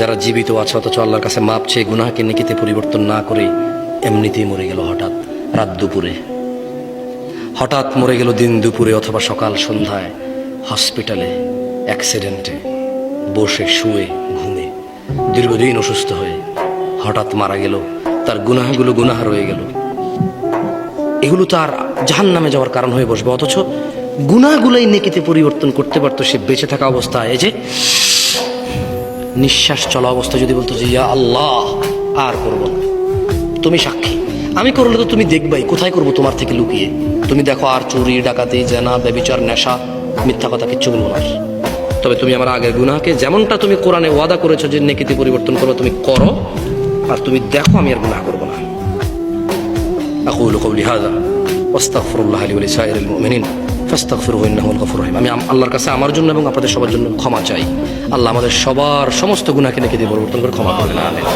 যারা জীবিত আছে অথচ আল্লাহর কাছে মাপ চেয়ে গুনাহকে নেকিতে পরিবর্তন না করে এমনিতেই মরে গেল হঠাৎ রাত দুপুরে, হঠাৎ মরে গেল দিন দুপুরে অথবা সকাল সন্ধ্যায়, হসপিটালে অ্যাক্সিডেন্টে, বসে শুয়ে ঘুমে, দীর্ঘদিন অসুস্থ হয়ে হঠাৎ মারা গেল। তার গুনাহগুলো গুনাহ রয়ে গেল, এগুলো তার জাহান্নামে যাওয়ার কারণ হয়ে বসবে। অথচ গুনাহগুলোই নেকিতে পরিবর্তন করতে পারতো সে বেঁচে থাকা অবস্থায়। এই যে নিঃশ্বাস চলা অবস্থা যদি বলতো যে ইয়া আল্লাহ আর করব না, তুমি সাক্ষী, আমি করলে তো তুমি দেখবাই, কোথায় করব তোমার থেকে লুকিয়ে। তুমি দেখো আর চুরি ডাকাতি জেনা ব্যভিচার নেশা মিথ্যা কথা কিচ্ছু বলবো না। তবে তুমি আমার আগের গুনাহকে যেমনটা তুমি কোরআনে ওয়াদা করেছো যে নেকিতে পরিবর্তন করো, তুমি করো, আর তুমি দেখো আমি আর গুনাহ করবো না। আকুলু কওলি হাযা ওয়াস্তাগফিরুল্লাহ লি ওয়া লিসাইরিল মুমিনিন ফাস্তাগফিরুহু ইন্নাহু আল গফুরুর রহিম। আমি আল্লাহর কাছে আমার জন্য এবং আপনাদের সবার জন্য ক্ষমা চাই। আল্লাহ আমাদের সবার সমস্ত গুনাহকে নেকিতে পরিবর্তন করে ক্ষমা করবেন। আমিন।